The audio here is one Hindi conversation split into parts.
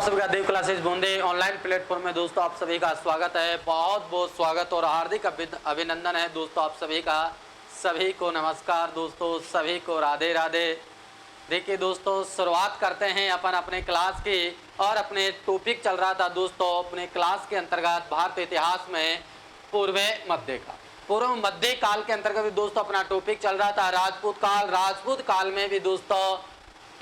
सभी का देव क्लासेस बूंदे ऑनलाइन प्लेटफॉर्म में दोस्तों आप सभी का स्वागत है। बहुत बहुत स्वागत और हार्दिक अभिनंदन है दोस्तों आप सभी का। सभी को नमस्कार दोस्तों, सभी को राधे राधे। देखिए दोस्तों, शुरुआत करते हैं अपन अपने क्लास की। और अपने टॉपिक चल रहा था दोस्तों अपने क्लास के अंतर्गत भारतीय इतिहास में पूर्व मध्य काल। पूर्व मध्य काल के अंतर्गत भी दोस्तों अपना टॉपिक चल रहा था राजपूत काल। राजपूत काल में भी दोस्तों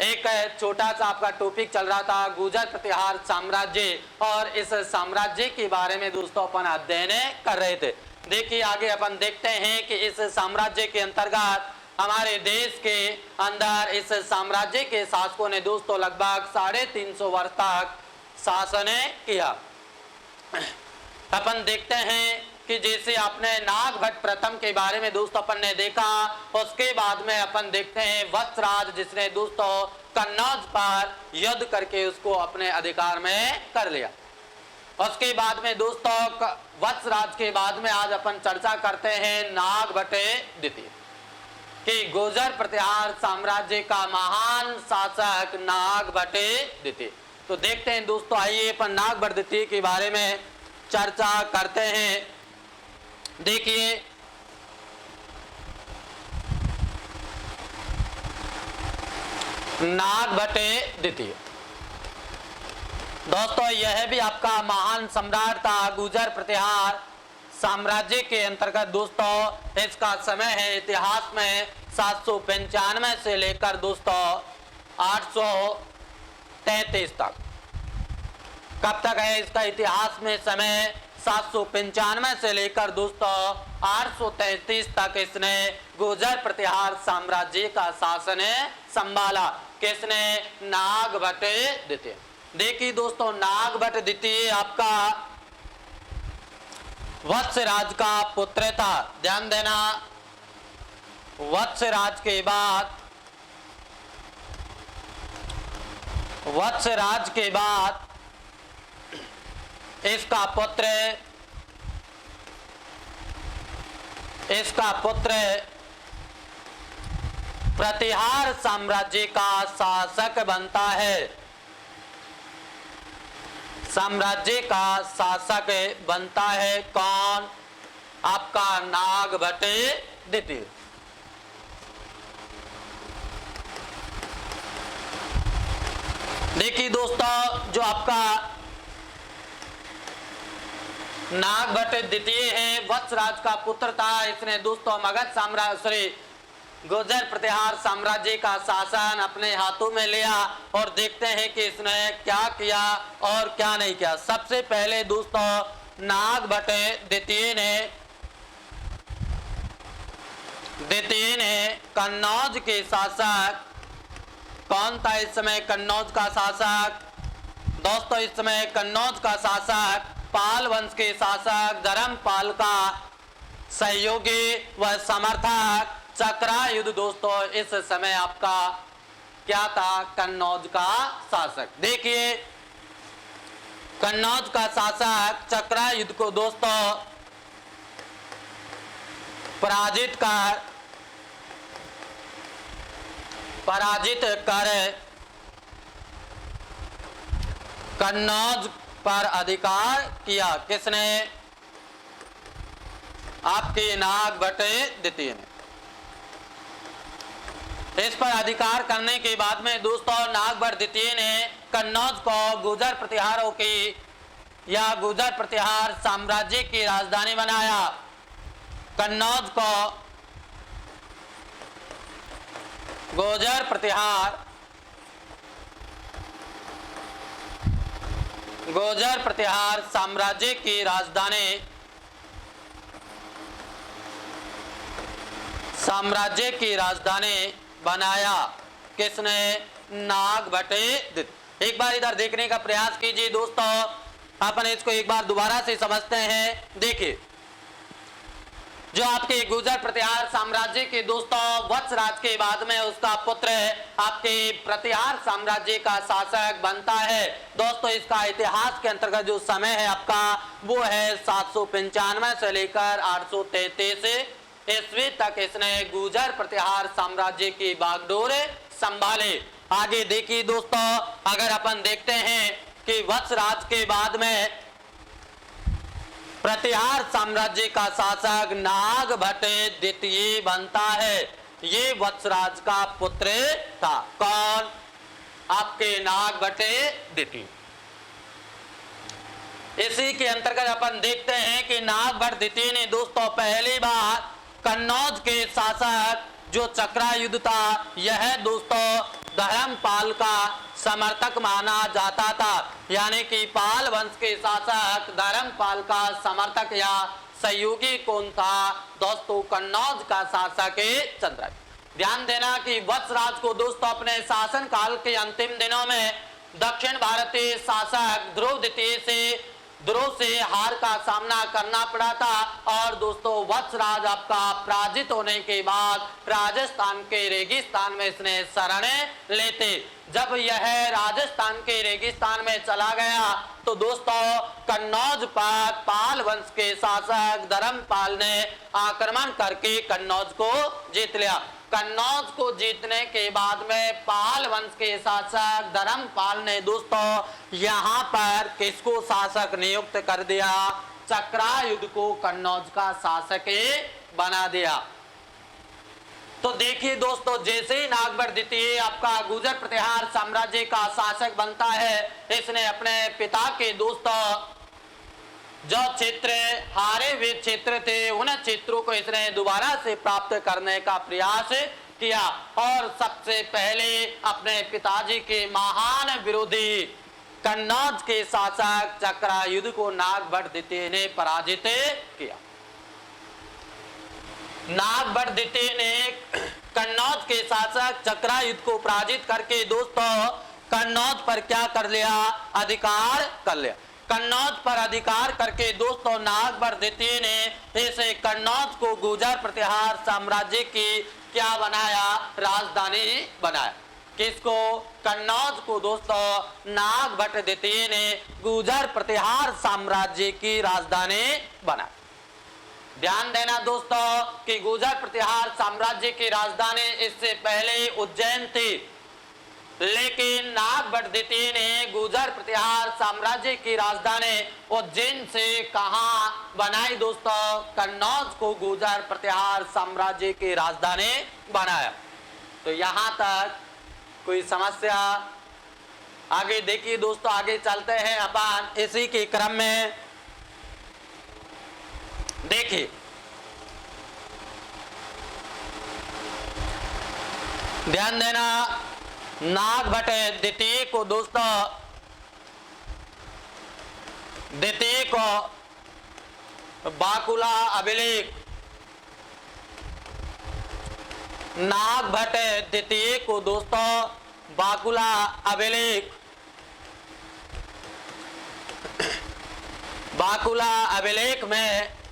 एक छोटा सा आपका टॉपिक चल रहा था गुर्जर प्रतिहार साम्राज्य, और इस साम्राज्य के बारे में दोस्तों अपन अध्ययन कर रहे थे। देखिए आगे अपन देखते हैं कि इस साम्राज्य के अंतर्गत हमारे देश के अंदर इस साम्राज्य के शासकों ने दोस्तों लगभग 350 वर्ष तक शासन किया। अपन देखते हैं कि जैसे आपने नागभट्ट प्रथम के बारे में दोस्तों अपन ने देखा, उसके बाद में अपन देखते हैं वत्सराज, जिसने दोस्तों कन्नौज पर युद्ध करके उसको अपने अधिकार में कर लिया। उसके बाद में दोस्तों वत्सराज के बाद में आज अपन चर्चा करते हैं नागभट्ट द्वितीय कि गुर्जर प्रतिहार साम्राज्य का महान शासक नागभट्ट द्वितीय। तो देखते हैं दोस्तों, आइए अपन नागभट्ट द्वितीय के बारे में चर्चा करते हैं। देखिए नागभट्ट द्वितीय दोस्तों यह भी आपका महान सम्राट था गुर्जर प्रतिहार साम्राज्य के अंतर्गत। दोस्तों इसका समय है इतिहास में 795 से लेकर दोस्तों 833 तक। कब तक है इसका इतिहास में समय? 795 से लेकर दोस्तों 833 तक इसने गुर्जर प्रतिहार साम्राज्य का शासन संभाला। किसने? नागभट्ट द्वितीय। देखिए दोस्तों नागभट्ट द्वितीय आपका वत्सराज का पुत्र था। ध्यान देना, वत्सराज के बाद इसका पुत्र प्रतिहार साम्राज्य का शासक बनता है। साम्राज्य का शासक बनता है कौन? आपका नागभट्ट द्वितीय। देखिए दोस्तों जो आपका नागभट्ट द्वितीय है वत्सराज का पुत्र था। इसने दोस्तों मगध साम्राज्य गुर्जर प्रतिहार साम्राज्य का शासन अपने हाथों में लिया। और देखते हैं कि इसने क्या किया और क्या नहीं किया। सबसे पहले दोस्तों नागभट्ट द्वितीय ने कन्नौज के शासक, कौन था इस समय कन्नौज का शासक? दोस्तों इस समय कन्नौज का शासक पाल वंश के शासक धर्मपाल का सहयोगी व समर्थक चक्रायुध दोस्तों इस समय आपका क्या था? कन्नौज का शासक। देखिए कन्नौज का शासक चक्रायुध को दोस्तों पराजित कर कन्नौज पर अधिकार किया। किसने? आपके नागभट्ट द्वितीय ने। इस पर अधिकार करने के बाद में दोस्तों नागभट्ट द्वितीय ने कन्नौज को गुर्जर प्रतिहारों की या गुर्जर प्रतिहार साम्राज्य की राजधानी बनाया। कन्नौज को गुर्जर प्रतिहार साम्राज्य की राजधानी बनाया। किसने? नागभट्ट द्वितीय। एक बार इधर देखने का प्रयास कीजिए दोस्तों, अपन इसको एक बार दोबारा से समझते हैं। देखिए जो आपके गुर्जर प्रतिहार साम्राज्य के दोस्तों वत्सराज के बाद में उसका पुत्र आपके प्रतिहार साम्राज्य का शासक बनता है। दोस्तों इसका इतिहास के अंतर्गत जो समय है आपका वो है 795 से लेकर 833 ईस्वी तक इसने गुर्जर प्रतिहार साम्राज्य की बागडोर संभाले। आगे देखिए दोस्तों, अगर अपन देखते हैं कि वत्सराज के बाद में प्रतिहार साम्राज्य का शासक नागभट्ट द्वितीय बनता है। ये वत्सराज का पुत्र था। कौन? आपके नागभट्ट द्वितीय। इसी के अंतर्गत अपन देखते हैं कि नागभट्ट द्वितीय ने दोस्तों पहली बार कन्नौज के शासक जो चक्रायुध था, यह दोस्तों धर्मपाल का समर्थक माना जाता था। यानी कि पाल वंश के शासक धर्मपाल का समर्थक या सहयोगी कौन था? दोस्तों कन्नौज का शासक चंद्रायुध। ध्यान देना कि वत्सराज को दोस्तों अपने शासन काल के अंतिम दिनों में दक्षिण भारतीय शासक ध्रुव से हार का सामना करना पड़ा था। और दोस्तों वत्सराज आपका पराजित होने के बाद राजस्थान के रेगिस्तान में इसने शरण लेते। जब यह राजस्थान के रेगिस्तान में चला गया तो दोस्तों कन्नौज पर पाल वंश के शासक धर्मपाल ने आक्रमण करके कन्नौज को जीत लिया। कन्नौज को जीतने के बाद में पाल वंश के शासक धर्मपाल ने दोस्तों यहाँ पर किसको शासक नियुक्त कर दिया? चक्रायुध को कन्नौज का शासक बना दिया। तो देखिए दोस्तों, जैसे ही नागभट्ट द्वितीय आपका गुर्जर प्रतिहार साम्राज्य का शासक बनता है, इसने अपने पिता के दोस्तों जो क्षेत्र हारे हुए क्षेत्र थे उन क्षेत्रों को इसने दोबारा से प्राप्त करने का प्रयास किया। और सबसे पहले अपने पिताजी के महान विरोधी कन्नौज के शासक चक्रायुध को नागभट्ट द्वितीय ने पराजित किया। नागभट्ट द्वितीय ने कन्नौज के शासक चक्रायुध को पराजित करके दोस्तों कन्नौज पर क्या कर लिया? अधिकार कर लिया। कन्नौज पर अधिकार करके दोस्तों नागभट्ट द्वितीय ने इसे कन्नौज को गुर्जर प्रतिहार साम्राज्य की क्या बनाया? राजधानी बनाया। किसको? कन्नौज को दोस्तों नागभट्ट द्वितीय ने गुर्जर प्रतिहार साम्राज्य की राजधानी बनाया। ध्यान देना दोस्तों कि गुर्जर प्रतिहार साम्राज्य की राजधानी इससे पहले उज्जैन थी, लेकिन नागभट्ट द्वितीय ने गुर्जर प्रतिहार साम्राज्य की राजधानी उज्जैन से कहां बनाई? दोस्तों कन्नौज को गुर्जर प्रतिहार साम्राज्य की राजधानी बनाया। तो यहां तक कोई समस्या? आगे देखिए दोस्तों, आगे चलते हैं अपन इसी के क्रम में। देखिए ध्यान देना, नागभट्ट द्वितीय को दोस्तों द्वितीय को बाकुला अभिलेख, नागभट्ट द्वितीय को दोस्तों बाकुला अभिलेख, बाकुला अभिलेख में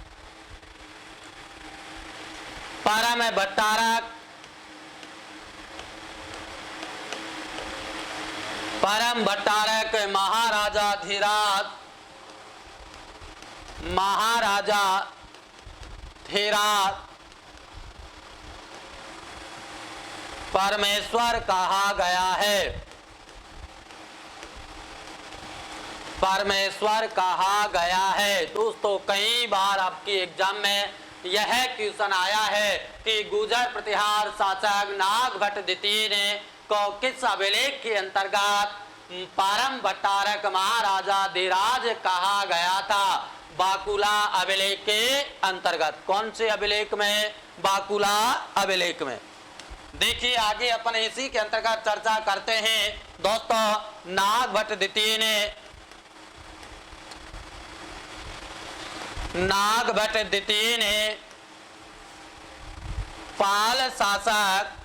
परम भट्टारक, परम भट्टारक महाराजा धीराज परमेश्वर कहा गया है। परमेश्वर कहा गया है। दोस्तों कई बार आपकी एग्जाम में यह क्वेश्चन आया है कि गुर्जर प्रतिहार शासक नागभट्ट द्वितीय ने को किस अभिलेख के अंतर्गत परम भट्टारक महाराजा धीराज कहा गया था? बाकुला अभिलेख के अंतर्गत। कौन से अभिलेख में? बाकुला अभिलेख में। देखिए आगे अपन इसी के अंतर्गत चर्चा करते हैं। दोस्तों नागभट्ट द्वितीय ने पाल शासक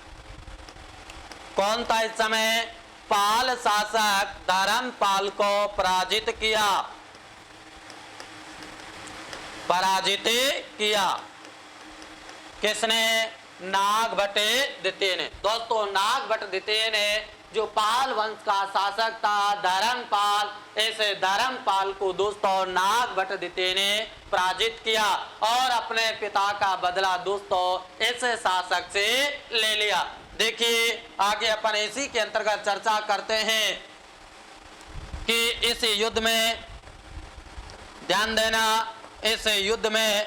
कौन था इस समय? पाल शासक धर्मपाल को पराजित किया। किसने? नागभट्ट द्वितीय ने। दोस्तों नागभट्ट द्वितीय ने जो पाल वंश का शासक था धर्मपाल, ऐसे धर्मपाल को दोस्तों नागभट्ट द्वितीय ने पराजित किया और अपने पिता का बदला दोस्तों ऐसे शासक से ले लिया। देखिए आगे अपन इसी के अंतर्गत चर्चा करते हैं। कि इस युद्ध में ध्यान देना, इस युद्ध में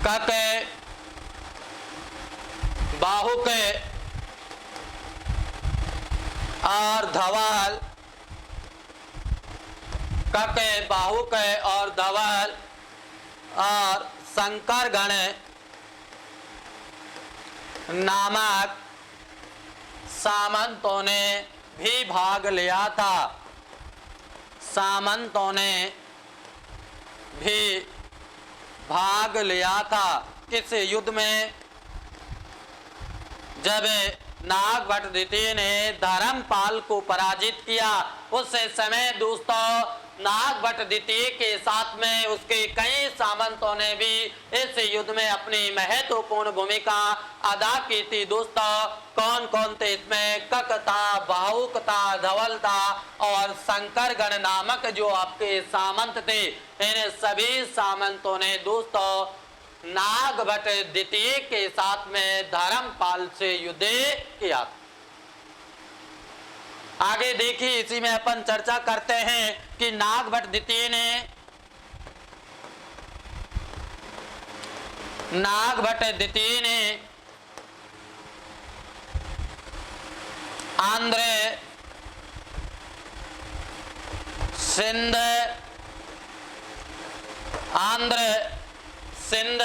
कक बाहुक और धवल, कक बाहुक और धवल और शंकर गण नामक सामंतों ने भी भाग लिया था। सामंतों ने भी भाग लिया था इस युद्ध में। जब नागभट्ट द्वितीय ने धर्मपाल को पराजित किया, उस समय दोस्तों नागभट्ट द्वितीय के साथ में उसके कई सामंतों ने भी इस युद्ध में अपनी महत्वपूर्ण भूमिका अदा की थी। दोस्तों कौन कौन थे इसमें? कक था, बाहुक था, धवल था और शंकर गण नामक जो आपके सामंत थे। इन सभी सामंतों ने दोस्तों नागभट्ट द्वितीय के साथ में धर्मपाल से युद्ध किया। आगे देखिए, इसी में अपन चर्चा करते हैं कि नागभट्ट द्वितीय ने आंध्र, सिंध,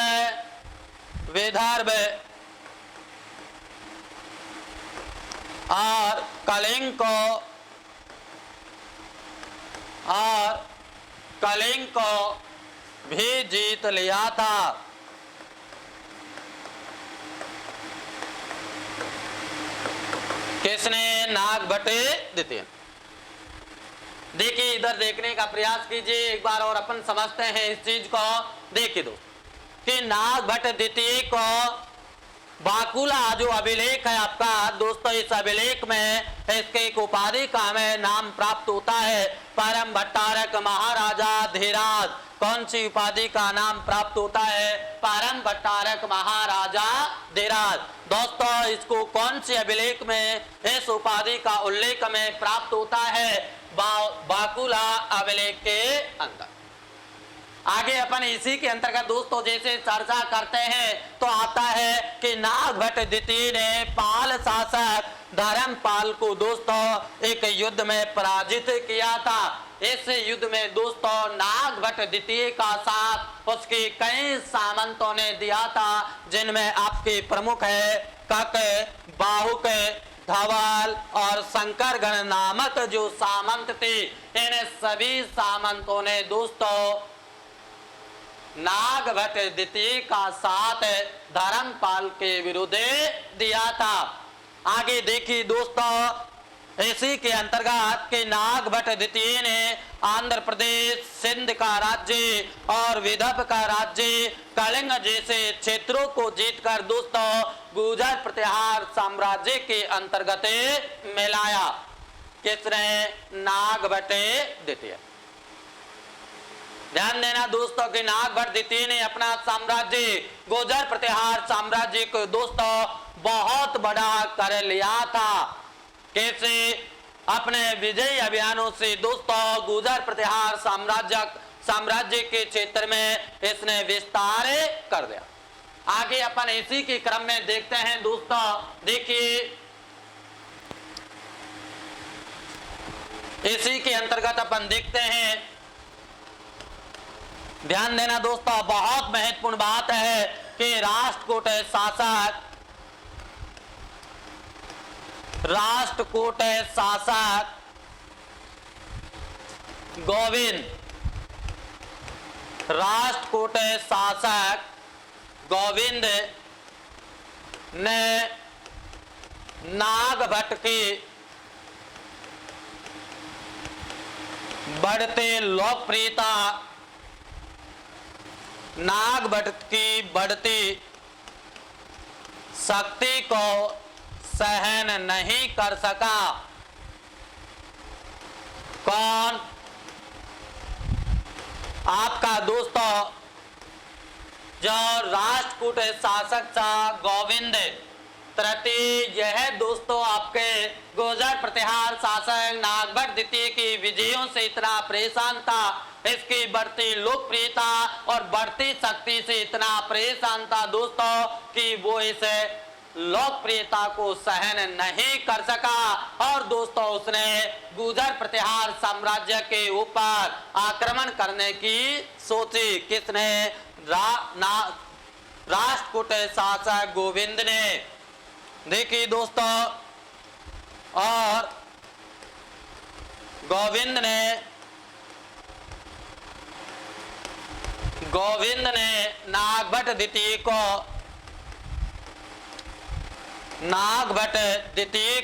विदर्भ और कलिंग को भी जीत लिया था। किसने? नागभट्ट द्वितीय। देखिए, इधर देखने का प्रयास कीजिए एक बार और अपन समझते हैं इस चीज को। देखिए दोस्तों कि नागभट्ट द्वितीय को बाकुला जो अभिलेख है आपका दोस्तों, इस अभिलेख में इसके एक उपाधि का हमें नाम प्राप्त होता है, परम भट्टारक महाराजा धीराज। कौन सी उपाधि का नाम प्राप्त होता है? परम भट्टारक महाराजा धीराज। दोस्तों इसको कौन सी अभिलेख में इस उपाधि का उल्लेख में प्राप्त होता है? बाकुला अभिलेख के अंदर। आगे अपन इसी के अंतर्गत दोस्तों जैसे चर्चा करते हैं तो आता है कि नागभट्ट द्वितीय ने पाल शासक धर्मपाल को दोस्तों एक युद्ध में पराजित किया था। इस युद्ध में दोस्तों नागभट्ट द्वितीय का साथ उसके कई सामंतों ने दिया था, जिनमें आपके प्रमुख है कक, बाहुक, धवल और शंकर गण नामक जो सामंत थे। इन सभी सामंतों ने दोस्तों नागभट्ट द्वितीय का साथ धर्मपाल के विरुद्ध दिया था। आगे देखिए दोस्तों, इसी के अंतर्गत के नागभट्ट द्वितीय ने आंध्र प्रदेश, सिंध का राज्य और विदर्भ का राज्य, कलिंग जैसे क्षेत्रों को जीतकर दोस्तों गुर्जर प्रतिहार साम्राज्य के अंतर्गत मिलाया। किसने? नागभट्ट द्वितीय। ध्यान देना दोस्तों कि नागभट्ट द्वितीय ने अपना साम्राज्य गुर्जर प्रतिहार साम्राज्य को दोस्तों बहुत बड़ा कर लिया था। कैसे? अपने विजयी अभियानों से दोस्तों गुर्जर प्रतिहार साम्राज्य के क्षेत्र में इसने विस्तार कर दिया। आगे अपन इसी के क्रम में देखते हैं दोस्तों। देखिए इसी के अंतर्गत अपन देखते हैं, ध्यान देना दोस्तों बहुत महत्वपूर्ण बात है कि राष्ट्रकूट शासक गोविंद ने नागभट्ट की बढ़ती लोकप्रियता, नागभट्ट की बढ़ती शक्ति को सहन नहीं कर सका। कौन? आपका दोस्तों जो राष्ट्रकूट शासक था गोविंद तृतीय यह दोस्तों आपके गुर्जर प्रतिहार शासक नागभट्ट द्वितीय की विजयों से इतना परेशान था, इसकी बढ़ती लोकप्रियता और बढ़ती शक्ति से इतना परेशान था दोस्तों कि वो इसे लोकप्रियता को सहन नहीं कर सका और दोस्तों उसने गुर्जर प्रतिहार साम्राज्य के ऊपर आक्रमण करने की सोची। किसने? राष्ट्रकूट शासक गोविंद ने। देखिए दोस्तों, और गोविंद ने नागभट्ट द्वितीय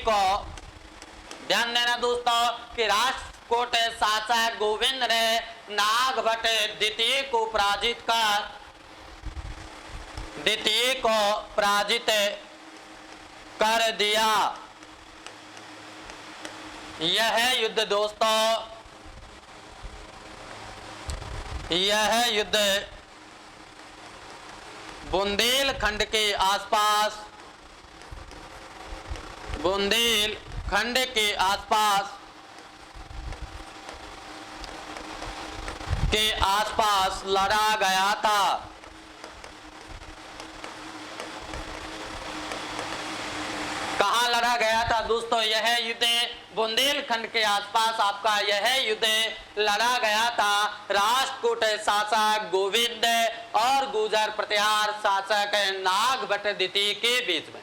को ध्यान देना दोस्तों कि राष्ट्रकूट शासक गोविंद ने नागभट्ट द्वितीय को पराजित कर दिया। यह युद्ध बुंदेलखंड के आसपास लड़ा गया था। कहां लड़ा गया था दोस्तों? यह युद्ध बुंदेलखंड के आसपास आपका यह युद्ध लड़ा गया था राष्ट्रकूट शासक गोविंद और गुर्जर प्रतिहार शासक नागभट्ट द्वितीय के बीच में।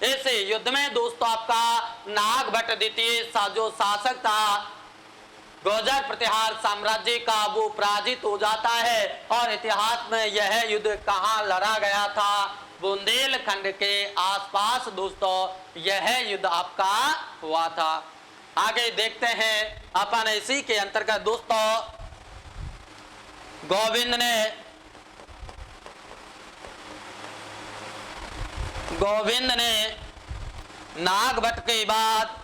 इस युद्ध में दोस्तों आपका नागभट्ट द्वितीय जो शासक था गुर्जर प्रतिहार साम्राज्य का, वो पराजित हो जाता है। और इतिहास में यह युद्ध कहां लड़ा गया था? बुंदेलखंड के आसपास दोस्तों यह युद्ध आपका हुआ था। आगे देखते हैं अपन इसी के अंतर्गत दोस्तों गोविंद ने नागभट्ट के बाद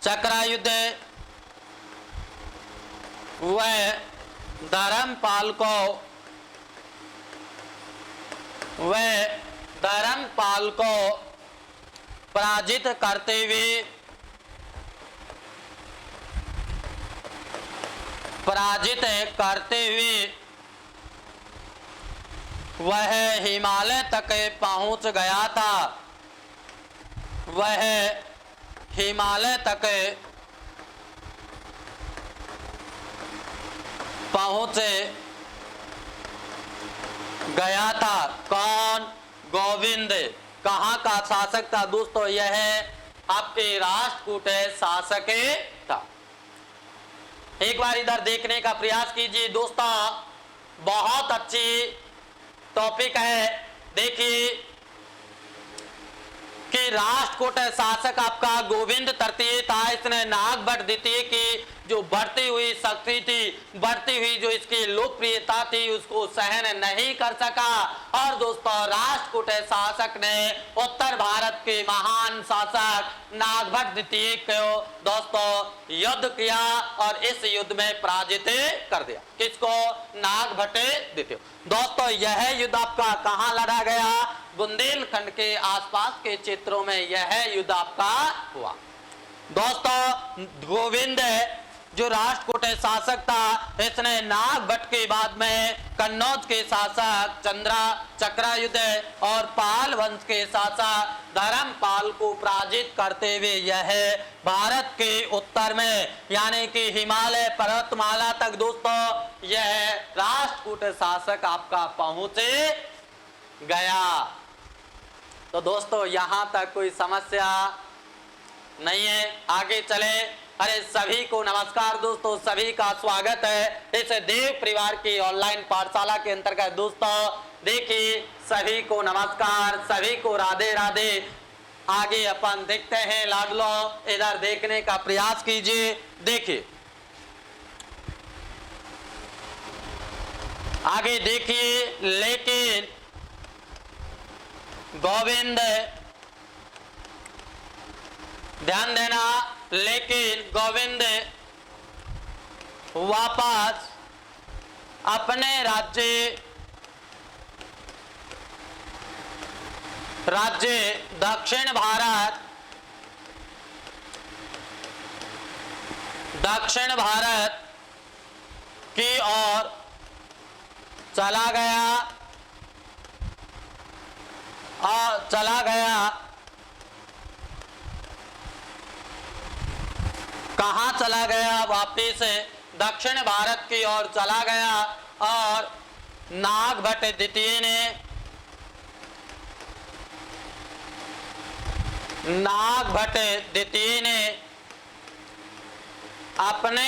चक्रायुद्ध वह धर्मपाल को पराजित करते हुए वह हिमालय तक पहुंच गया था। कौन? गोविंद। कहां का शासक था दोस्तों? यह आपके राष्ट्रकूट शासक था। एक बार इधर देखने का प्रयास कीजिए दोस्तों, बहुत अच्छी टॉपिक है। देखिए कि राष्ट्रकूट शासक आपका गोविंद तृतीय था। इसने नागभट्ट द्वितीय की जो बढ़ती हुई शक्ति थी, बढ़ती हुई जो इसकी लोकप्रियता थी, उसको सहन नहीं कर सका। और दोस्तों राष्ट्रकूट शासक ने उत्तर भारत के महान शासक नागभट्ट द्वितीय को दोस्तों युद्ध किया और इस युद्ध में पराजित कर दिया। किसको? नागभट्ट द्वितीय। दोस्तों यह युद्ध आपका कहां लड़ा गया? बुंदेलखंड के आसपास के क्षेत्रों में यह युद्ध आपका हुआ। दोस्तों गोविंद जो राष्ट्रकूट शासक था, इसने नागभट्ट के बाद में कन्नौज के शासक चक्रायुद्ध और पाल वंश के शासक धर्मपाल को पराजित करते हुए यह भारत के उत्तर में यानी कि हिमालय पर्वतमाला तक दोस्तों यह राष्ट्रकूट शासक आपका पहुंच गया। तो दोस्तों यहां तक कोई समस्या नहीं है, आगे चले। अरे सभी को नमस्कार दोस्तों, सभी का स्वागत है इस देव परिवार की ऑनलाइन पाठशाला के अंतर्गत। दोस्तों देखिए सभी को नमस्कार, सभी को राधे राधे। आगे अपन देखते हैं लाडलो, इधर देखने का प्रयास कीजिए। देखिए आगे देखिए, लेकिन गोविंद ध्यान देना, लेकिन गोविंद वापस अपने राज्य दक्षिण भारत की ओर चला गया। कहाँ चला गया? वापिस दक्षिण भारत की ओर चला गया और नागभट्ट द्वितीय ने अपने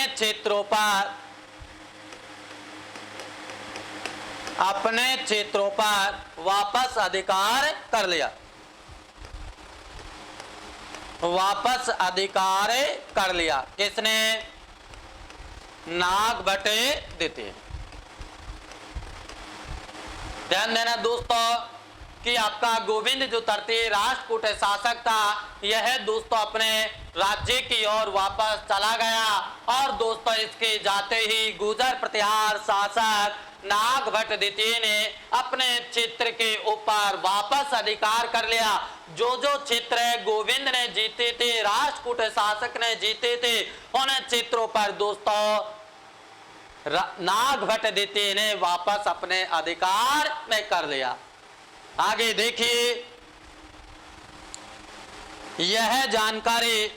क्षेत्रों पर वापस अधिकार कर लिया। किसने? नागभट्ट द्वितीय। ध्यान देना दोस्तों कि आपका गोविंद जो तृतीय राष्ट्रकूट शासक था, यह दोस्तों अपने राज्य की ओर वापस चला गया और दोस्तों इसके जाते ही गुर्जर प्रतिहार शासक नागभट्ट द्वितीय ने अपने क्षेत्र के ऊपर वापस अधिकार कर लिया। जो क्षेत्र गोविंद ने जीते थे, राष्ट्रकूट शासक ने जीते थे, उन क्षेत्रों पर दोस्तों नागभट्ट द्वितीय ने वापस अपने अधिकार में कर लिया। आगे देखिए, यह जानकारी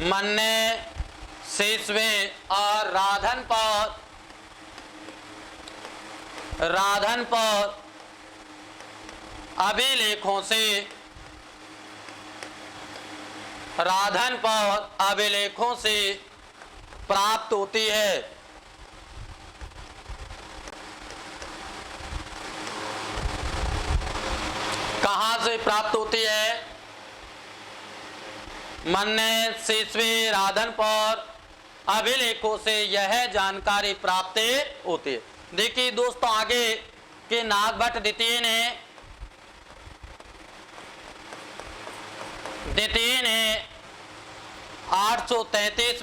मन्ने शेषवे और राधनपुर अभिलेखों से प्राप्त होती है। कहां से प्राप्त होती है? मन्ने शेषवे राधनपुर अभिलेखों से यह जानकारी प्राप्त होती है। देखिए दोस्तों, आगे के नागभट्ट द्वितीय ने 833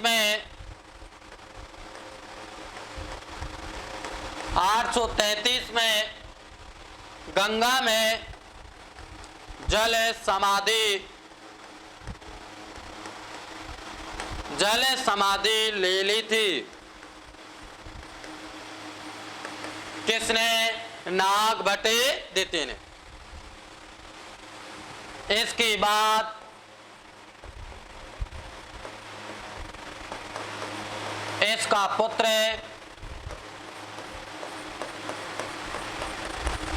में गंगा में जल समाधि ले ली थी। किसने? नागभट्ट द्वितीय ने। इसके बाद इसका पुत्र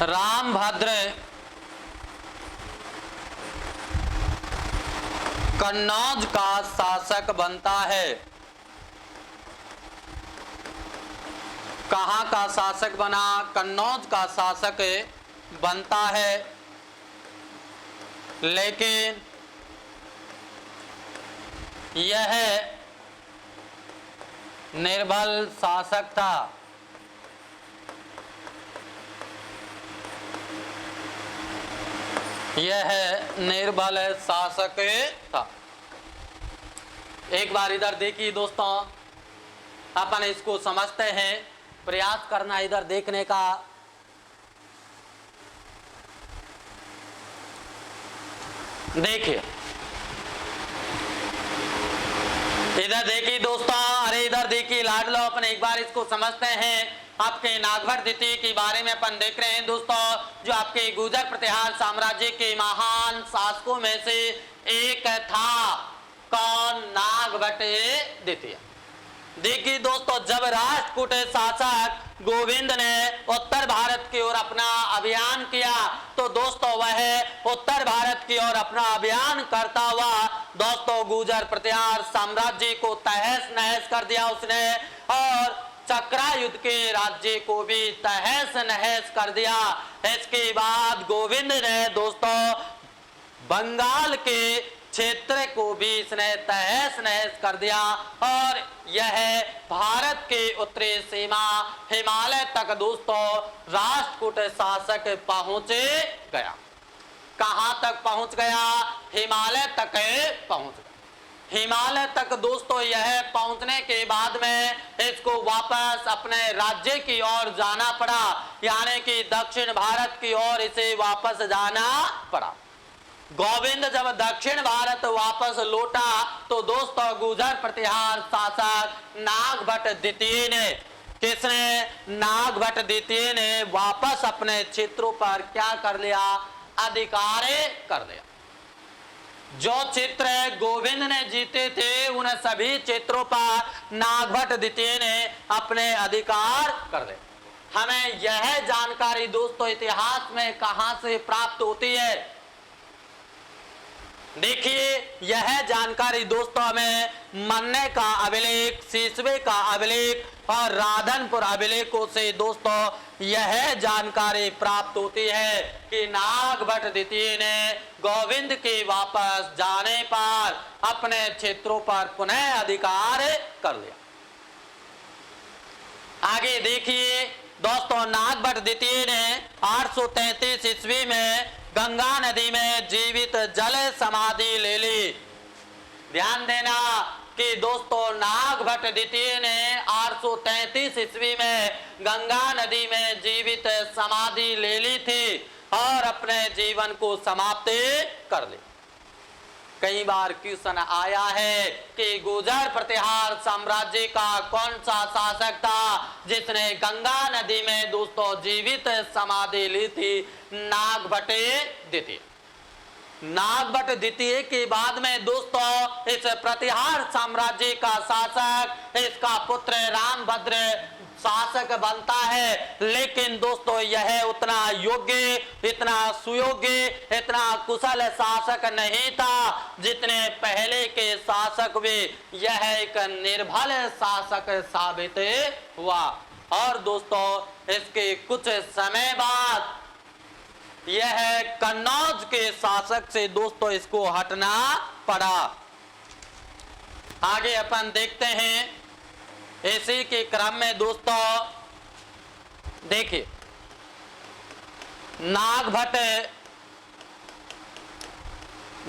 रामभद्र कन्नौज का शासक बनता है। कहां का शासक बना? कन्नौज का शासक बनता है। लेकिन यह निर्बल शासक था। यह निर्बल शासक था। एक बार इधर देखिए दोस्तों, अपन इसको समझते हैं, प्रयास करना इधर देखने का। देखिए इधर देखिए दोस्तों, अरे इधर देखिए लाडलो, अपन एक बार इसको समझते हैं। आपके नागभट्ट द्वितीय के बारे में अपन देख रहे हैं दोस्तों, जो आपके गुर्जर प्रतिहार साम्राज्य के महान शासकों में से एक था। कौन? नागभट्ट द्वितीय। देखिए दोस्तों, जब राष्ट्रकूट शासक गोविंद ने उत्तर भारत की ओर अपना अभियान किया, तो दोस्तों वह उत्तर भारत की ओर अपना अभियान करता हुआ दोस्तों गुर्जर प्रतिहार साम्राज्य को तहस नहस कर दिया उसने, और चक्रायुद्ध के राज्य को भी तहस नहस कर दिया। इसके बाद गोविंद ने दोस्तों बंगाल के क्षेत्र को भी इसने तहस नहस कर दिया और यह भारत के उत्तरी सीमा हिमालय तक दोस्तों राष्ट्रकूट शासक पहुंचे गया। कहां तक पहुंच गया? हिमालय तक पहुंच गया। हिमालय तक दोस्तों यह पहुंचने के बाद में इसको वापस अपने राज्य की ओर जाना पड़ा, यानी कि दक्षिण भारत की ओर इसे वापस जाना पड़ा। गोविंद जब दक्षिण भारत वापस लौटा तो दोस्तों गुर्जर प्रतिहार शासक नागभट्ट द्वितीय ने, किसने? नागभट्ट द्वितीय ने वापस अपने क्षेत्रों पर क्या कर लिया? अधिकार कर लिया। जो क्षेत्र गोविंद ने जीते थे उन सभी क्षेत्रों पर नागभट्ट द्वितीय ने अपने अधिकार कर लिया। हमें यह जानकारी दोस्तों इतिहास में कहां से प्राप्त होती है? देखिए यह जानकारी दोस्तों हमें मन्ने का अभिलेख, सिसवे का अभिलेख और राधनपुर अभिलेखों से दोस्तों यह जानकारी प्राप्त होती है कि नागभट्ट द्वितीय ने गोविंद के वापस जाने पर अपने क्षेत्रों पर पुनः अधिकार कर लिया। आगे देखिए दोस्तों, नागभट्ट द्वितीय ने 833 ईस्वी में गंगा नदी में जीवित जल समाधि ले ली। ध्यान देना कि दोस्तों नागभट्ट द्वितीय ने 833 ईस्वी में गंगा नदी में जीवित समाधि ले ली थी और अपने जीवन को समाप्त कर ली। कई बार क्वेश्चन आया है कि गुर्जर प्रतिहार साम्राज्य का कौन सा शासक था जिसने गंगा नदी में दोस्तों जीवित समाधि ली थी? नागभट्ट द्वितीय। नागभट्ट द्वितीय के बाद में दोस्तों इस प्रतिहार साम्राज्य का शासक, इसका पुत्र रामभद्र शासक बनता है। लेकिन दोस्तों यह उतना योग्य, इतना सुयोग्य, इतना कुशल शासक नहीं था जितने पहले के शासक वे। यह एक निर्बल शासक साबित हुआ और दोस्तों इसके कुछ समय बाद यह कन्नौज के शासक से दोस्तों इसको हटना पड़ा। आगे अपन देखते हैं इसी के क्रम में दोस्तों देखिए नागभट्ट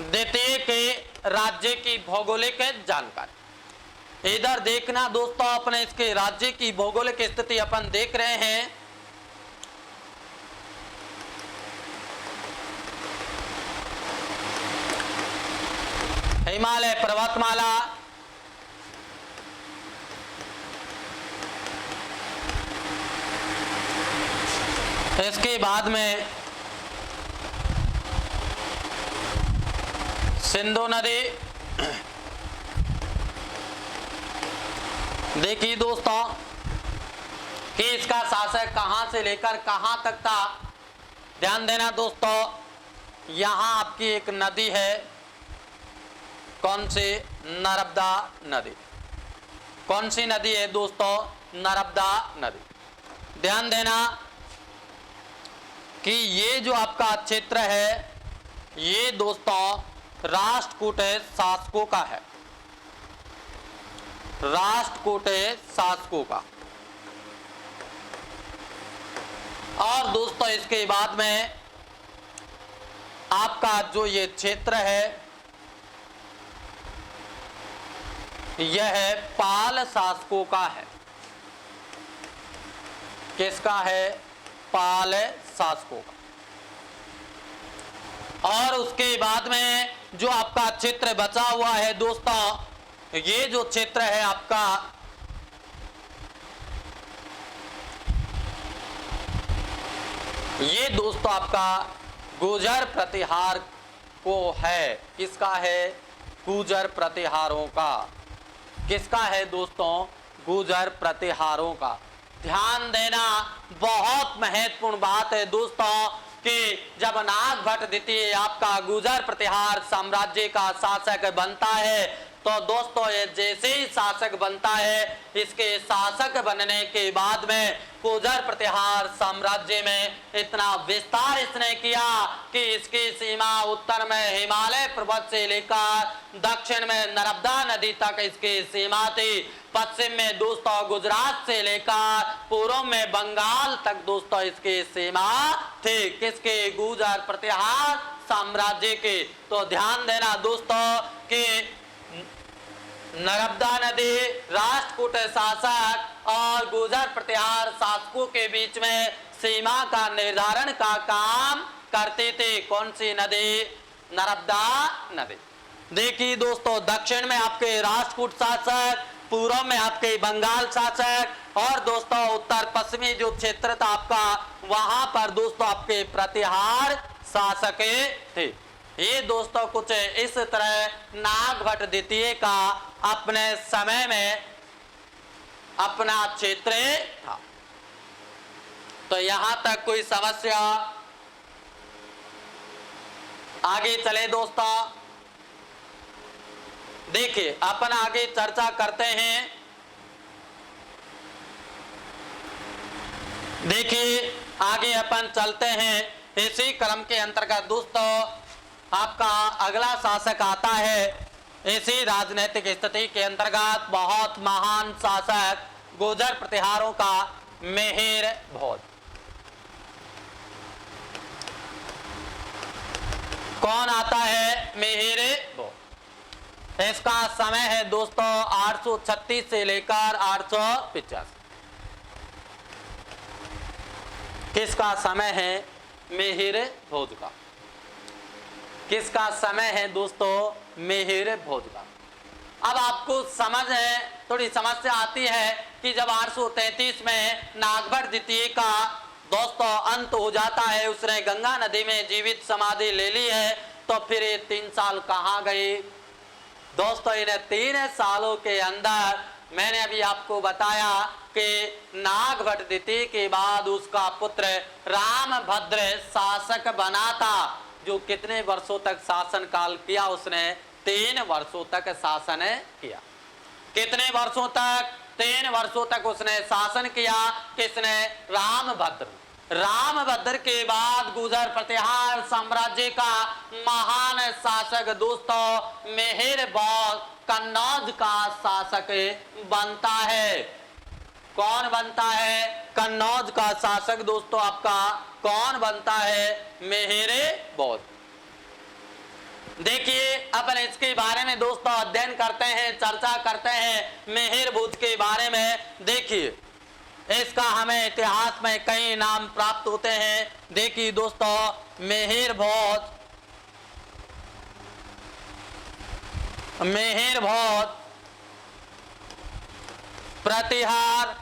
द्वितीय के राज्य की भौगोलिक जानकारी इधर देखना दोस्तों। अपने इसके राज्य की भौगोलिक स्थिति अपन देख रहे हैं। हिमालय पर्वतमाला, इसके बाद में सिंधु नदी। देखिए दोस्तों कि इसका शासक कहां से लेकर कहां तक था। ध्यान देना दोस्तों, यहां आपकी एक नदी है, कौन सी? नर्मदा नदी। कौन सी नदी है दोस्तों? नर्मदा नदी। ध्यान देना कि ये जो आपका क्षेत्र है ये दोस्तों राष्ट्रकूट शासकों का है, राष्ट्रकूट शासकों का। और दोस्तों इसके बाद में आपका जो ये क्षेत्र है यह पाल शासकों का है। किसका है? पाल शासकों का। और उसके बाद में जो आपका क्षेत्र बचा हुआ है दोस्तों, ये जो क्षेत्र है आपका ये दोस्तों आपका गुर्जर प्रतिहार को है। किसका है? गुर्जर प्रतिहारों का। किसका है दोस्तों? गुर्जर प्रतिहारों का। ध्यान देना, बहुत महत्वपूर्ण बात है दोस्तों कि जब नागभट्ट द्वितीय आपका गुर्जर प्रतिहार साम्राज्य का शासक बनता है तो दोस्तों ये जैसे ही शासक बनता है, इसके शासक बनने के बाद में गुर्जर प्रतिहार साम्राज्य में इतना विस्तार इसने किया कि इसकी सीमा उत्तर में हिमालय पर्वत से लेकर दक्षिण में नर्मदा नदी तक इसकी सीमा थी, पश्चिम में दोस्तों गुजरात से लेकर पूर्व में बंगाल तक दोस्तों इसकी सीमा थी, किसके? गुर्जर प्रतिहार साम्राज्य के। तो ध्यान देना दोस्तों कि नर्मदा नदी राष्ट्रकूट शासक और गुर्जर प्रतिहार शासकों के बीच में सीमा का निर्धारण का काम करती थी। कौन सी नदी? नर्मदा नदी। देखिए दोस्तों, दक्षिण में आपके राष्ट्रकूट शासक, पूर्व में आपके बंगाल शासक और दोस्तों उत्तर पश्चिमी जो क्षेत्र था आपका, वहां पर दोस्तों आपके प्रतिहार शासक थे। ये दोस्तों कुछ इस तरह नागभट्ट द्वितीय का अपने समय में अपना क्षेत्र था। तो यहां तक कोई समस्या? आगे चले दोस्तों, देखिए अपन आगे चर्चा करते हैं। देखिए आगे अपन चलते हैं। इसी क्रम के अंतर्गत दोस्तों आपका अगला शासक आता है। इसी राजनीतिक स्थिति के अंतर्गत बहुत महान शासक गुर्जर प्रतिहारों का मिहिर भोज। कौन आता है? मिहिर भोज। इसका समय है दोस्तों 836 से लेकर 885। किसका समय है? मिहिर भोज का। किसका समय है दोस्तों? मिहिर भोज का। अब आपको समझ है, थोड़ी समस्या आती है कि जब 833 में नागभट्ट द्वितीय का दोस्तों अंत हो जाता है, उसने गंगा नदी में जीवित समाधि ले ली है, तो फिर ये 3 साल कहाँ गए दोस्तों? इन्हें 3 सालों के अंदर मैंने अभी आपको बताया कि नागभट्ट द्वितीय के बाद उसका पुत्र रामभद्र शासक बना था, जो कितने वर्षों तक शासन काल किया? उसने 3 वर्षों तक शासन किया। कितने वर्षों तक? 3 वर्षों तक उसने शासन किया। किसने? रामभद्र। रामभद्र के बाद गुर्जर प्रतिहार साम्राज्य का महान शासक दोस्तों मिहिर भोज कन्नौज का शासक बनता है। कौन बनता है? कन्नौज का शासक दोस्तों आपका कौन बनता है? मिहिर भोज। देखिए अपन इसके बारे में दोस्तों अध्ययन करते हैं, चर्चा करते हैं मिहिर भोज के बारे में। देखिए इसका हमें इतिहास में कई नाम प्राप्त होते हैं। देखिए दोस्तों मिहिर भोज, मिहिर भोज प्रतिहार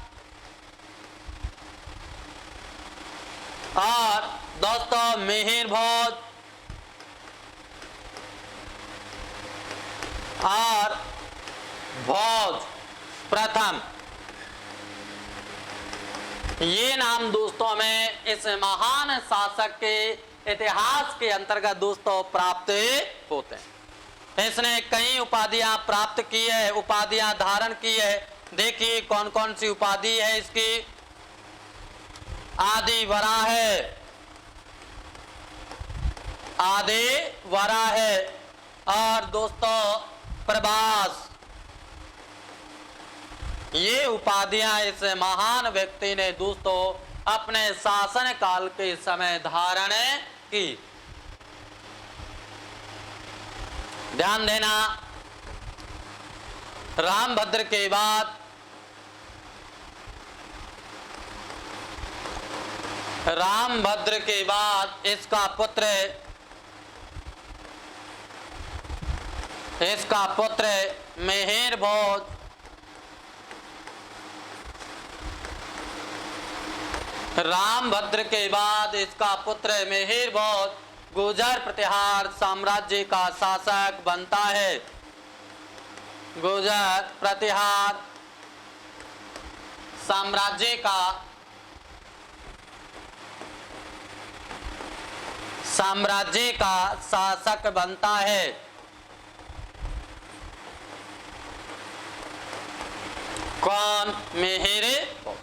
और दोस्तों मिहिर भोज और भोज प्रथम, ये नाम दोस्तों में इस महान शासक के इतिहास के अंतर्गत दोस्तों प्राप्त होते हैं। इसने कई उपाधियां प्राप्त की है, उपाधियां धारण की है। देखिए कौन कौन सी उपाधि है इसकी? आदि वराह है, आदि वराह है और दोस्तों प्रभास। ये उपाधियां इस महान व्यक्ति ने दोस्तों अपने शासन काल के समय धारण की। ध्यान देना, रामभद्र के बाद इसका पुत्र मिहिर भोज रामभद्र के बाद इसका पुत्र मिहिर भोज गुर्जर प्रतिहार साम्राज्य का शासक बनता है। गुर्जर प्रतिहार साम्राज्य का शासक बनता है। कौन? मिहिर भोज।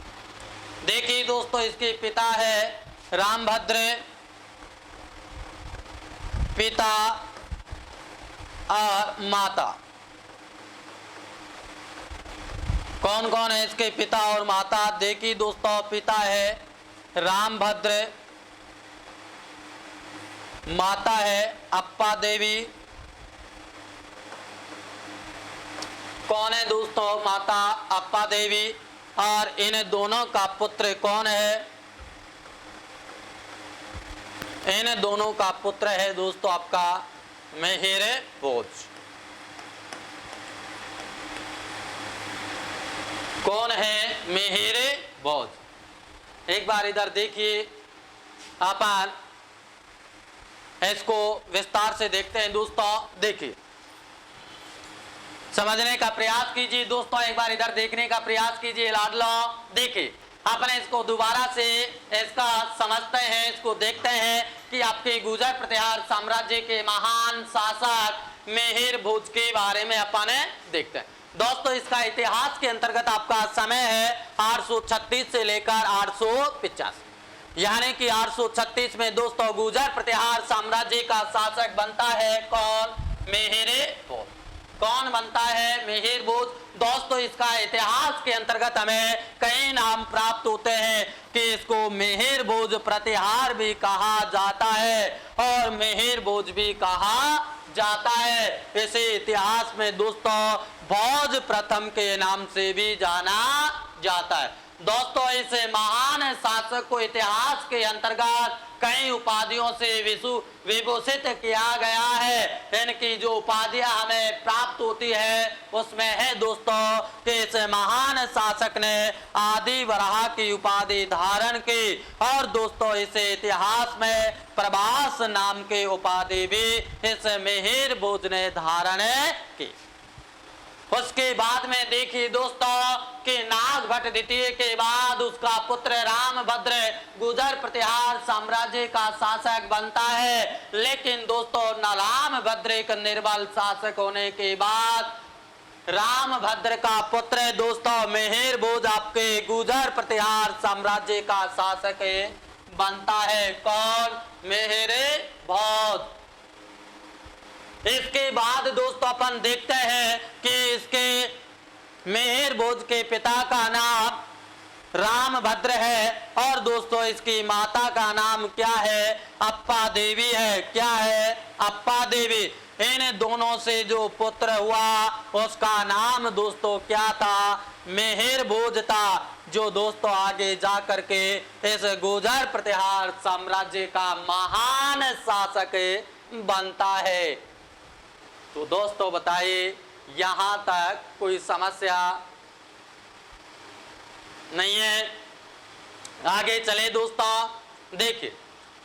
देखिए दोस्तों, इसके पिता है रामभद्र, पिता और माता। कौन कौन है इसके पिता और माता? देखिए दोस्तों, पिता है रामभद्र, माता है अप्पा देवी। कौन है दोस्तों? माता अप्पा देवी। और इन दोनों का पुत्र कौन है? इन दोनों का पुत्र है दोस्तों आपका मिहिर भोज। कौन है? मिहिर भोज। एक बार इधर देखिए, अपन इसको विस्तार से देखते हैं दोस्तों। देखिए, समझने का प्रयास कीजिए दोस्तों, एक बार इधर देखने का प्रयास कीजिए लाडलो। देखिए, अपने इसको दोबारा से इसका समझते हैं, इसको देखते हैं कि आपके गुर्जर प्रतिहार साम्राज्य के महान शासक मिहिर भोज के बारे में अपन देखते हैं दोस्तों। इसका इतिहास के अंतर्गत आपका समय है 836 से लेकर 885, यानी कि 836 में दोस्तों गुर्जर प्रतिहार साम्राज्य का शासक बनता है कौन? मिहिर भोज। कौन बनता है? मिहिर भोज। दोस्तों, इसका इतिहास के अंतर्गत हमें कई नाम प्राप्त होते हैं कि इसको मिहिर भोज प्रतिहार भी कहा जाता है और मिहिर भोज भी कहा जाता है। इसे इतिहास में दोस्तों भोज प्रथम के नाम से भी जाना जाता है। दोस्तों, इस महान शासक को इतिहास के अंतर्गत कई उपाधियों से विभूषित किया गया है। इनकी जो उपाधियां हमें प्राप्त होती है उसमें है दोस्तों कि इस महान शासक ने आदि वराह की उपाधि धारण की और दोस्तों इसे इतिहास में प्रभास नाम के उपाधि भी इस मिहिर भोज ने धारण की। उसके बाद में देखिए दोस्तों कि नागभट्ट द्वितीय के बाद उसका पुत्र रामभद्र गुर्जर प्रतिहार साम्राज्य का शासक बनता है। लेकिन दोस्तों रामभद्र एक निर्बल शासक होने के बाद रामभद्र का पुत्र दोस्तों मिहिर भोज आपके गुर्जर प्रतिहार साम्राज्य का शासक बनता है। कौन? मिहिर भोज। इसके बाद दोस्तों अपन देखते हैं कि इसके मिहिर भोज के पिता का नाम रामभद्र है और दोस्तों इसकी माता का नाम क्या है? अप्पा देवी है। क्या है? अप्पा देवी। इन दोनों से जो पुत्र हुआ उसका नाम दोस्तों क्या था? मिहिर भोज था, जो दोस्तों आगे जा करके इस गुर्जर प्रतिहार साम्राज्य का महान शासक बनता है। तो दोस्तों बताइए, यहां तक कोई समस्या नहीं है? आगे चले दोस्तों। देखिए,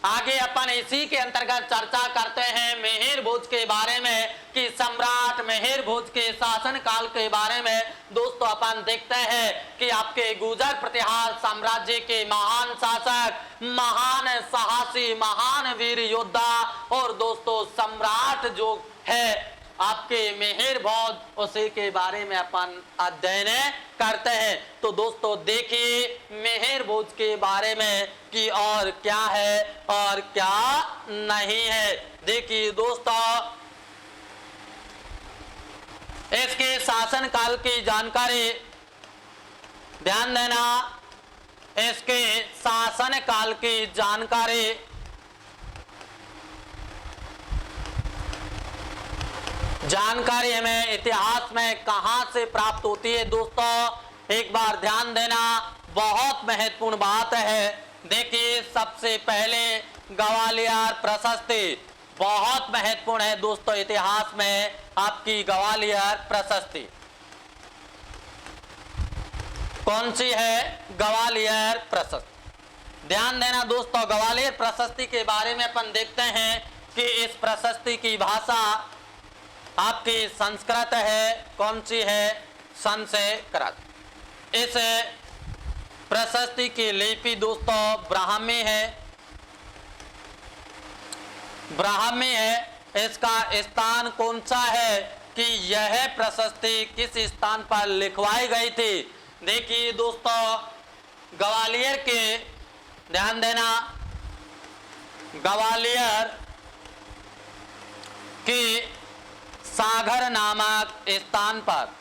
आगे अपन इसी के अंतर्गत चर्चा करते हैं मिहिर भोज के बारे में कि सम्राट मिहिर भोज के शासन काल के बारे में दोस्तों अपन देखते हैं कि आपके गुर्जर प्रतिहार साम्राज्य के महान शासक, महान साहसी, महान वीर योद्धा और दोस्तों सम्राट जो है आपके मिहिर भोज, उसी के बारे में अपन अध्ययन करते हैं। तो दोस्तों देखिए मिहिर भोज के बारे में कि और क्या है और क्या नहीं है। देखिए दोस्तों, इसके शासन काल की जानकारी ध्यान देना। इसके शासन काल की जानकारी हमें इतिहास में कहां से प्राप्त होती है दोस्तों? एक बार ध्यान देना, बहुत महत्वपूर्ण बात है। देखिए, सबसे पहले ग्वालियर प्रशस्ति बहुत महत्वपूर्ण है दोस्तों। इतिहास में आपकी ग्वालियर प्रशस्ति कौन सी है? ग्वालियर प्रशस्ति। ध्यान देना दोस्तों, ग्वालियर प्रशस्ति के बारे में अपन देखते हैं कि इस प्रशस्ति की भाषा आपकी संस्कृत है। कौन सी है? संस्कृत। इस प्रशस्ति की लिपि दोस्तों ब्राह्मी है। ब्राह्मी है। इसका स्थान कौन सा है कि यह प्रशस्ति किस स्थान पर लिखवाई गई थी? देखिए दोस्तों, ग्वालियर के, ध्यान देना, ग्वालियर के सागर नामक स्थान पर,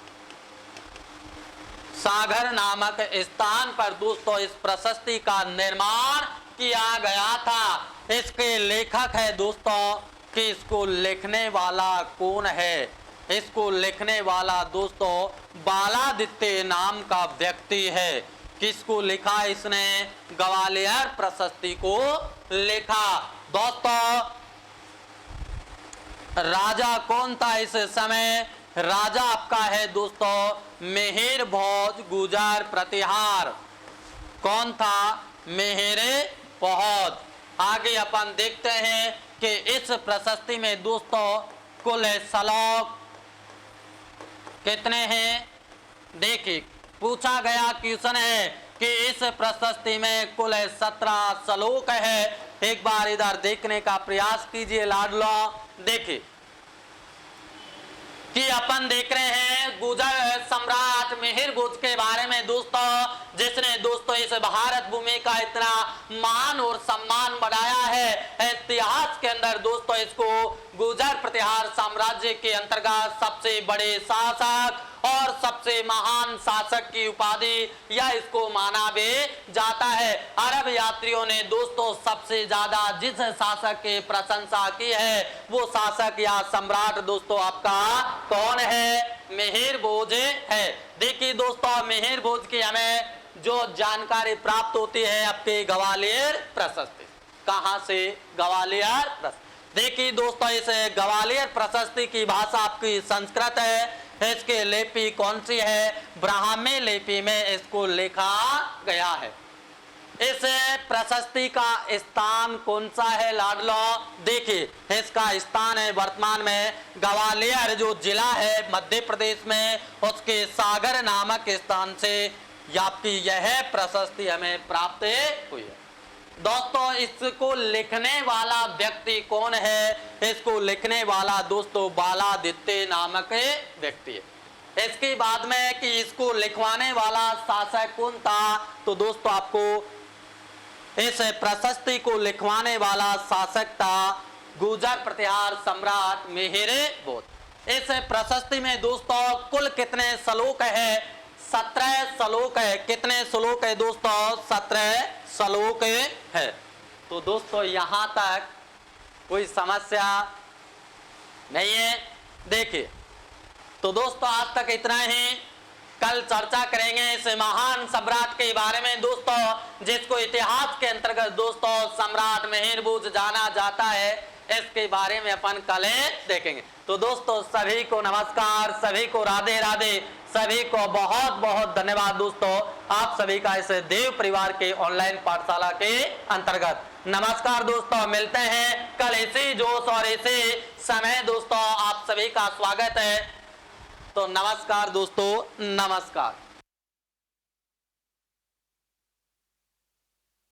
सागर नामक स्थान पर दोस्तों इस प्रशस्ति का निर्माण किया गया था। इसके लेखक है दोस्तों कि इसको लिखने वाला कौन है। इसको लिखने वाला दोस्तों बालादित्य नाम का व्यक्ति है। किसको लिखा इसने? ग्वालियर प्रशस्ति को लिखा। दोस्तों राजा कौन था इस समय? राजा आपका है दोस्तों मिहिर भोज गुजर प्रतिहार। कौन था? मिहिर भोज। आगे अपन देखते हैं कि इस प्रशस्ति में दोस्तों कुल श्लोक कितने हैं। देखिए, पूछा गया क्वेश्चन है कि इस प्रशस्ति में कुल 17 श्लोक है। एक बार इधर देखने का प्रयास कीजिए लाडलो। देखिए कि अपन देख रहे हैं गुजर सम्राट मिहिर भोज के बारे में दोस्तों, जिसने दोस्तों इस भारत भूमि का इतना मान और सम्मान बढ़ाया है। इतिहास के अंदर दोस्तों इसको गुजर प्रतिहार साम्राज्य के अंतर्गत सबसे बड़े शासक और सबसे महान शासक की उपाधि या इसको माना भी जाता है। अरब यात्रियों ने दोस्तों सबसे ज्यादा जिस शासक की प्रशंसा की है वो शासक या सम्राट दोस्तों आपका कौन है? मिहिर भोज है। देखिए दोस्तों, मिहिर भोज की हमें जो जानकारी प्राप्त होती है आपके ग्वालियर प्रशस्ति। कहां से? ग्वालियर प्रशस्ति। देखिए दोस्तों, इस ग्वालियर प्रशस्ति की भाषा आपकी संस्कृत है। इसके लिपि कौन सी है? ब्राह्मी लिपि में इसको लिखा गया है। इस प्रशस्ति का स्थान कौन सा है लाडलो? देखिए इसका स्थान है वर्तमान में ग्वालियर जो जिला है मध्य प्रदेश में, उसके सागर नामक स्थान से आपकी यह प्रशस्ति हमें प्राप्त हुई है। दोस्तों इसको लिखने वाला व्यक्ति कौन है? इसको लिखने वाला दोस्तों बालादित्य नामक व्यक्ति है। इसके बाद में कि इसको लिखवाने वाला शासक कौन था, तो दोस्तों आपको इस प्रशस्ति को लिखवाने वाला शासक था गुजर प्रतिहार सम्राट मिहिर भोज। इस प्रशस्ति में दोस्तों कुल कितने श्लोक है? 17 श्लोक है। कितने श्लोक है दोस्तों? 17 श्लोक है। तो दोस्तों यहां तक कोई समस्या नहीं है। देखिए तो दोस्तों आज तक इतना ही। कल चर्चा करेंगे इस महान सम्राट के बारे में दोस्तों, जिसको इतिहास के अंतर्गत दोस्तों सम्राट मिहिर भोज जाना जाता है। इसके बारे में अपन कल देखेंगे। तो दोस्तों सभी को नमस्कार, सभी को राधे राधे, सभी को बहुत बहुत धन्यवाद दोस्तों, आप सभी का इस देव परिवार के ऑनलाइन पाठशाला के अंतर्गत। नमस्कार दोस्तों, मिलते हैं कल इसी जोश और इसी समय दोस्तों, आप सभी का स्वागत है। तो नमस्कार दोस्तों, नमस्कार।